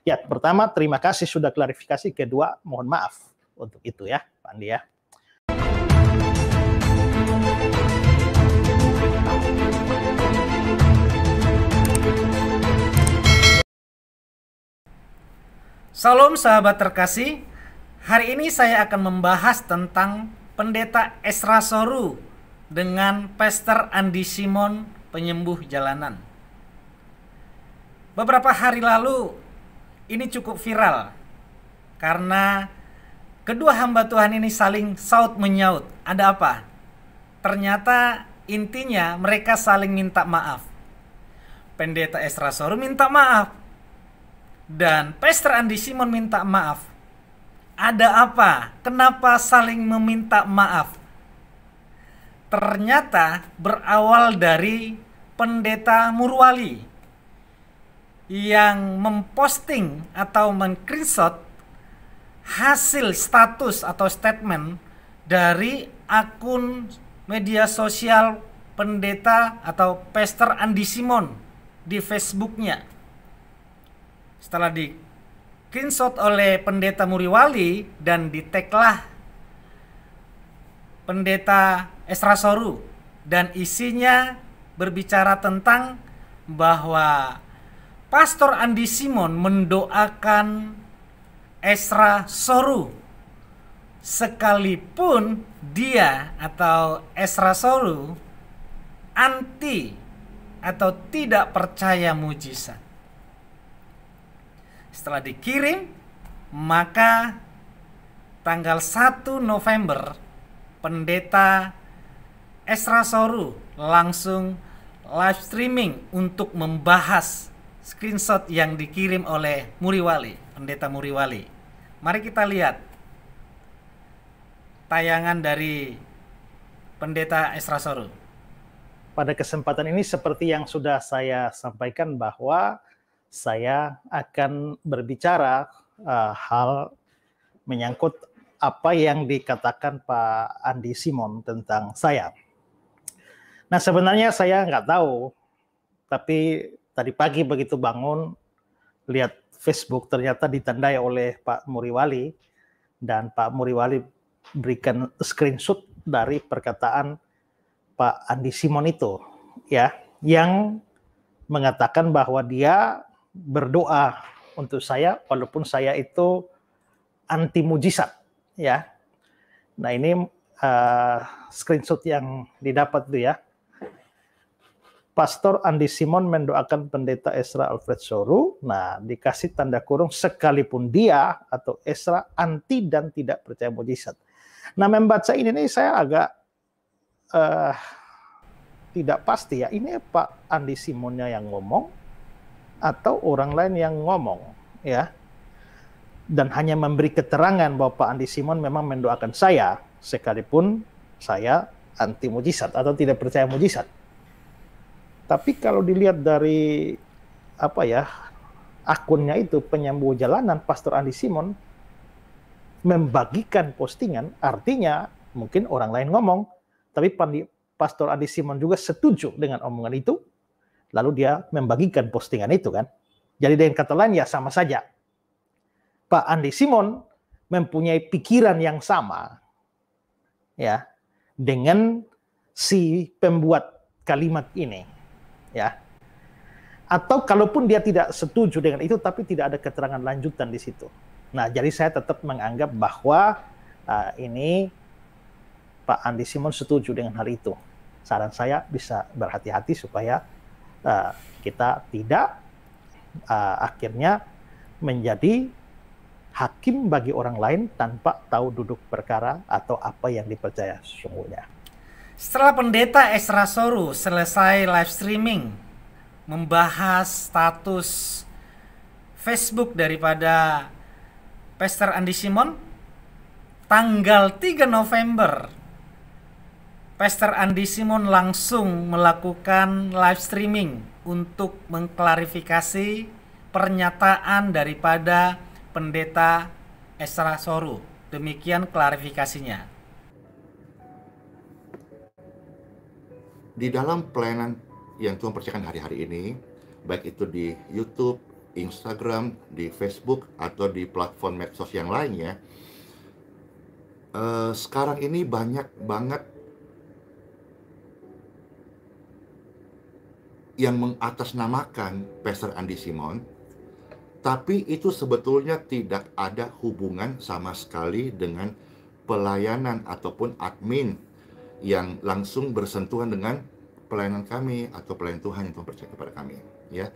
Ya, pertama terima kasih sudah klarifikasi, kedua mohon maaf untuk itu ya, Pak Andi ya. Salam sahabat terkasih, hari ini saya akan membahas tentang Pendeta Ezra Soru dengan Pastor Andi Simon, penyembuh jalanan. Beberapa hari lalu ini cukup viral karena kedua hamba Tuhan ini saling saut menyaut. Ada apa? Ternyata intinya mereka saling minta maaf. Pendeta Ezra Soru minta maaf dan Pastor Andi Simon minta maaf. Ada apa? Kenapa saling meminta maaf? Ternyata berawal dari Pendeta Murwali yang memposting atau men-screenshot hasil status atau statement dari akun media sosial pendeta atau Pastor Andi Simon di Facebooknya. Setelah di screenshot oleh Pendeta Murwali dan di-taglah Pendeta Ezra Soru, dan isinya berbicara tentang bahwa Pastor Andi Simon mendoakan Ezra Soru sekalipun dia atau Ezra Soru anti atau tidak percaya mujizat. Setelah dikirim, maka tanggal 1 November Pendeta Ezra Soru langsung live streaming untuk membahas screenshot yang dikirim oleh Murwali, Pendeta Murwali. Mari kita lihat tayangan dari Pendeta Ezra Soru. Pada kesempatan ini seperti yang sudah saya sampaikan bahwa saya akan berbicara hal menyangkut apa yang dikatakan Pak Andi Simon tentang saya. Nah, sebenarnya saya nggak tahu, tapi tadi pagi begitu bangun, lihat Facebook ternyata ditandai oleh Pak Murwali, dan Pak Murwali berikan screenshot dari perkataan Pak Andi Simon itu, ya, yang mengatakan bahwa dia berdoa untuk saya walaupun saya itu anti mujizat, ya. Nah, ini screenshot yang didapat tuh ya. Pastor Andi Simon mendoakan Pendeta Ezra Alfred Soru. Nah, dikasih tanda kurung sekalipun dia atau Ezra anti dan tidak percaya mujizat. Nah, membaca ini saya agak tidak pasti ya. Ini Pak Andi Simonnya yang ngomong atau orang lain yang ngomong, ya. Dan hanya memberi keterangan bahwa Pak Andi Simon memang mendoakan saya sekalipun saya anti mujizat atau tidak percaya mujizat. Tapi kalau dilihat dari akunnya itu, penyembuh jalanan Pastor Andi Simon membagikan postingan, artinya mungkin orang lain ngomong, tapi Pastor Andi Simon juga setuju dengan omongan itu, lalu dia membagikan postingan itu kan. Jadi dengan kata lain ya sama saja. Pak Andi Simon mempunyai pikiran yang sama ya dengan si pembuat kalimat ini. Ya, atau kalaupun dia tidak setuju dengan itu, tapi tidak ada keterangan lanjutan di situ. Nah, jadi saya tetap menganggap bahwa ini Pak Andi Simon setuju dengan hal itu. Saran saya bisa berhati-hati supaya kita tidak akhirnya menjadi hakim bagi orang lain tanpa tahu duduk perkara atau apa yang dipercaya sesungguhnya. Setelah Pendeta Ezra Soru selesai live streaming membahas status Facebook daripada Pastor Andi Simon, tanggal 3 November Pastor Andi Simon langsung melakukan live streaming untuk mengklarifikasi pernyataan daripada Pendeta Ezra Soru. Demikian klarifikasinya. Di dalam pelayanan yang Tuhan percayakan hari-hari ini, baik itu di YouTube, Instagram, di Facebook, atau di platform medsos yang lainnya, sekarang ini banyak banget yang mengatasnamakan Pastor Andy Simon, tapi itu sebetulnya tidak ada hubungan sama sekali dengan pelayanan ataupun admin yang langsung bersentuhan dengan pelayanan kami atau pelayanan Tuhan yang Tuhan percaya kepada kami. Ya,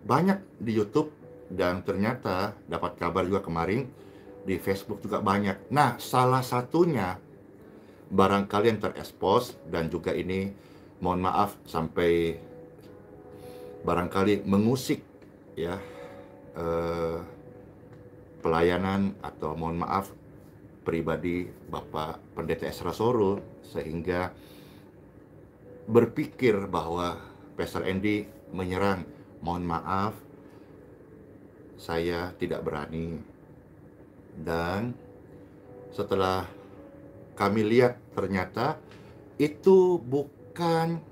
banyak di YouTube, dan ternyata dapat kabar juga kemarin di Facebook juga banyak. Nah, salah satunya barangkali yang terekspos, dan juga ini mohon maaf sampai barangkali mengusik ya pelayanan atau mohon maaf pribadi Bapak Pendeta Ezra Soru, sehingga berpikir bahwa Pastor Andy menyerang. Mohon maaf, saya tidak berani. Dan setelah kami lihat, ternyata itu bukan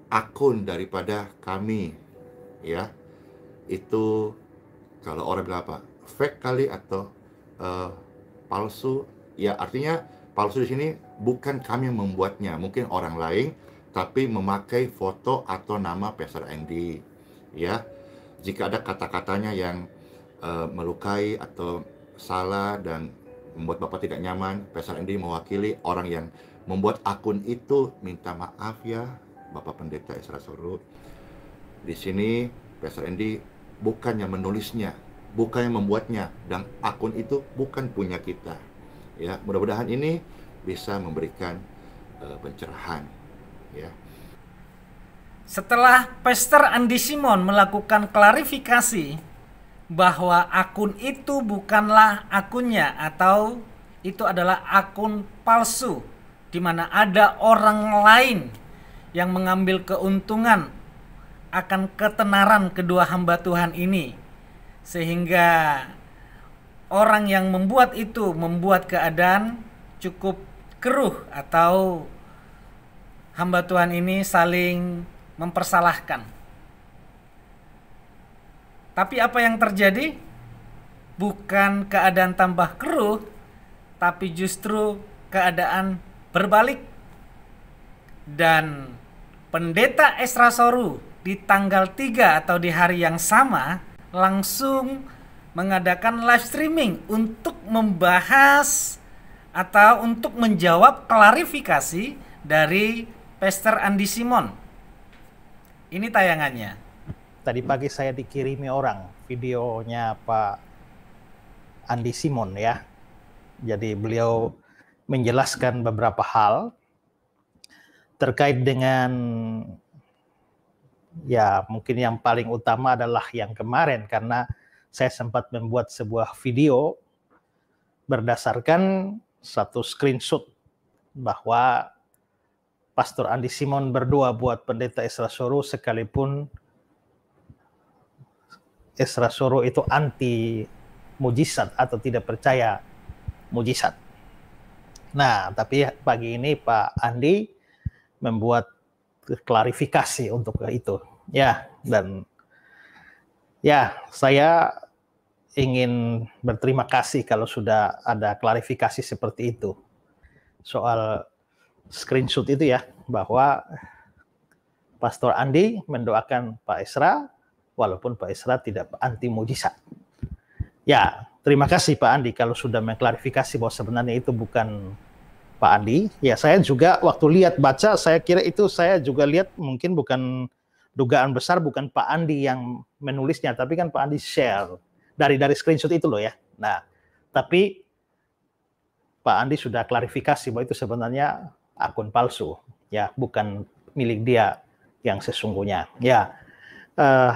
akun daripada kami, ya. Itu kalau orang bilang apa, fake kali atau palsu. Ya, artinya palsu di sini bukan kami yang membuatnya, mungkin orang lain, tapi memakai foto atau nama Pastor Andy. Ya, jika ada kata-katanya yang melukai atau salah dan membuat Bapak tidak nyaman, Pastor Andy mewakili orang yang membuat akun itu, minta maaf ya Bapak Pendeta Ezra Soru. Di sini Pastor Andy bukan yang menulisnya, bukan yang membuatnya, dan akun itu bukan punya kita. Ya, mudah-mudahan ini bisa memberikan pencerahan. Ya. Setelah Pastor Andy Simon melakukan klarifikasi bahwa akun itu bukanlah akunnya, atau itu adalah akun palsu di mana ada orang lain yang mengambil keuntungan akan ketenaran kedua hamba Tuhan ini, sehingga orang yang membuat itu membuat keadaan cukup keruh, atau hamba Tuhan ini saling mempersalahkan. Tapi apa yang terjadi? Bukan keadaan tambah keruh, tapi justru keadaan berbalik. Dan Pendeta Ezra Soru di tanggal 3 atau di hari yang sama langsung mengadakan live streaming untuk membahas atau untuk menjawab klarifikasi dari Pastor Andy Simon. Ini tayangannya. Tadi pagi saya dikirimi orang videonya Pak Andy Simon ya. Jadi beliau menjelaskan beberapa hal terkait dengan, ya mungkin yang paling utama adalah yang kemarin, karena saya sempat membuat sebuah video berdasarkan satu screenshot bahwa Pastor Andy Simon berdoa buat Pendeta Ezra Soru sekalipun Ezra Soru itu anti mujizat atau tidak percaya mujizat. Nah, tapi pagi ini Pak Andi membuat klarifikasi untuk itu. Ya, dan ya saya ingin berterima kasih kalau sudah ada klarifikasi seperti itu. Soal screenshot itu ya, bahwa Pastor Andi mendoakan Pak Ezra walaupun Pak Ezra tidak anti mujizat. Ya, terima kasih Pak Andi kalau sudah mengklarifikasi bahwa sebenarnya itu bukan Pak Andi. Ya, saya juga waktu lihat baca, saya kira itu, saya juga lihat mungkin bukan, dugaan besar bukan Pak Andi yang menulisnya, tapi kan Pak Andi share dari screenshot itu loh ya. Nah, tapi Pak Andi sudah klarifikasi bahwa itu sebenarnya akun palsu, ya bukan milik dia yang sesungguhnya. Ya,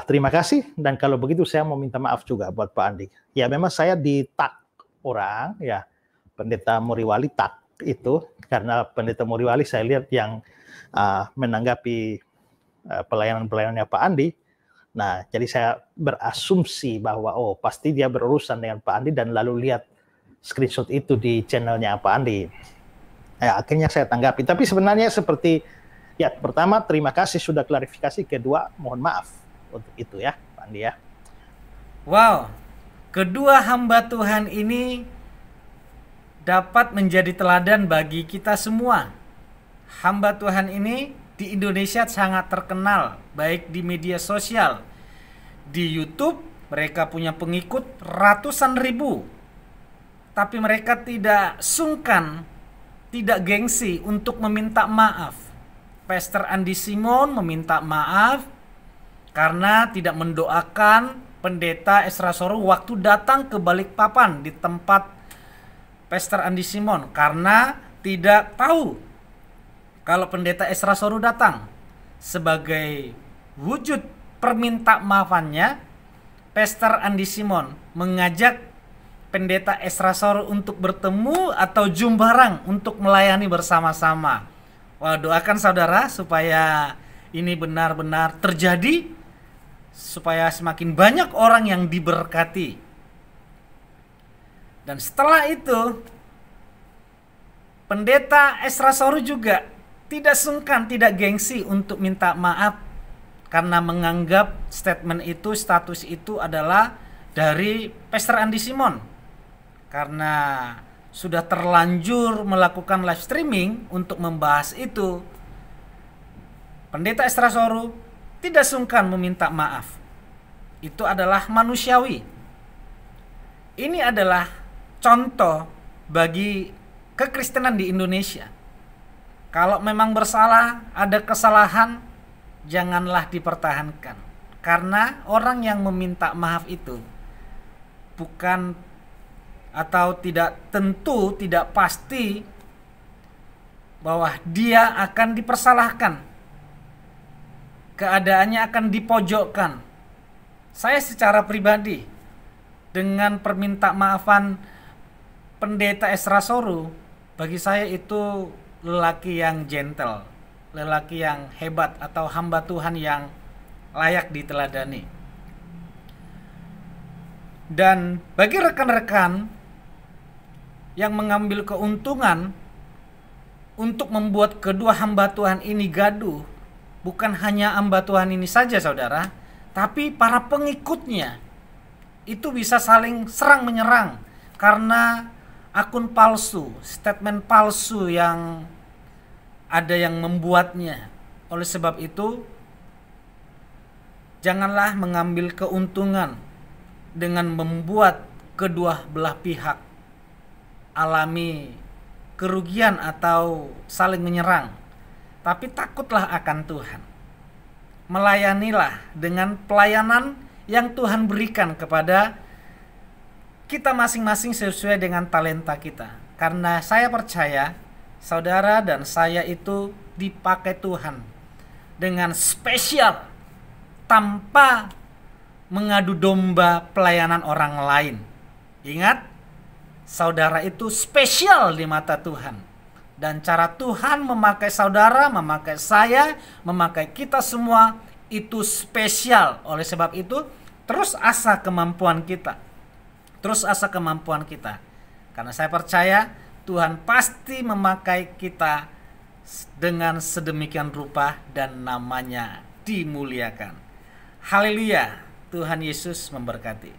terima kasih, dan kalau begitu saya mau minta maaf juga buat Pak Andi. Ya memang saya di-tag orang, ya Pendeta Muriwali tag itu, karena Pendeta Muriwali saya lihat yang menanggapi pelayanan-pelayanannya Pak Andi. Nah, jadi saya berasumsi bahwa oh pasti dia berurusan dengan Pak Andi, dan lalu lihat screenshot itu di channelnya Pak Andi. Ya, akhirnya saya tanggapi. Tapi sebenarnya seperti Ya, pertama terima kasih sudah klarifikasi, kedua mohon maaf untuk itu ya, Pak Andi ya. Wow, kedua hamba Tuhan ini dapat menjadi teladan bagi kita semua. Hamba Tuhan ini di Indonesia sangat terkenal, baik di media sosial, di YouTube mereka punya pengikut ratusan ribu. Tapi mereka tidak sungkan, tidak gengsi untuk meminta maaf. Pastor Andi Simon meminta maaf karena tidak mendoakan Pendeta Ezra Soru waktu datang ke Balikpapan di tempat Pastor Andi Simon, karena tidak tahu kalau Pendeta Ezra Soru datang. Sebagai wujud perminta maafannya, Pastor Andi Simon mengajak Pendeta Ezra Soru untuk bertemu atau jumbarang untuk melayani bersama-sama. Wah, doakan saudara supaya ini benar-benar terjadi, supaya semakin banyak orang yang diberkati. Dan setelah itu, Pendeta Ezra Soru juga tidak sungkan, tidak gengsi untuk minta maaf karena menganggap statement itu, status itu adalah dari Pastor Andi Simon. Karena sudah terlanjur melakukan live streaming untuk membahas itu, Pendeta Ezra Soru tidak sungkan meminta maaf. Itu adalah manusiawi. Ini adalah contoh bagi kekristenan di Indonesia. Kalau memang bersalah, ada kesalahan, janganlah dipertahankan. Karena orang yang meminta maaf itu bukan atau tidak tentu, tidak pasti bahwa dia akan dipersalahkan. Keadaannya akan dipojokkan. Saya secara pribadi dengan perminta maafan Pendeta Ezra Soru, bagi saya itu lelaki yang gentle, lelaki yang hebat atau hamba Tuhan yang layak diteladani. Dan bagi rekan-rekan yang mengambil keuntungan untuk membuat kedua hamba Tuhan ini gaduh, bukan hanya hamba Tuhan ini saja saudara, tapi para pengikutnya itu bisa saling serang menyerang karena akun palsu, statement palsu yang ada yang membuatnya. Oleh sebab itu, janganlah mengambil keuntungan dengan membuat kedua belah pihak alami kerugian atau saling menyerang. Tapi takutlah akan Tuhan. Melayanilah dengan pelayanan yang Tuhan berikan kepada kita masing-masing sesuai dengan talenta kita. Karena saya percaya saudara dan saya itu dipakai Tuhan dengan spesial tanpa mengadu domba pelayanan orang lain. Ingat, saudara itu spesial di mata Tuhan. Dan cara Tuhan memakai saudara, memakai saya, memakai kita semua itu spesial. Oleh sebab itu, terus asa kemampuan kita. Terus asa kemampuan kita. Karena saya percaya Tuhan pasti memakai kita dengan sedemikian rupa dan namanya dimuliakan. Haleluya, Tuhan Yesus memberkati.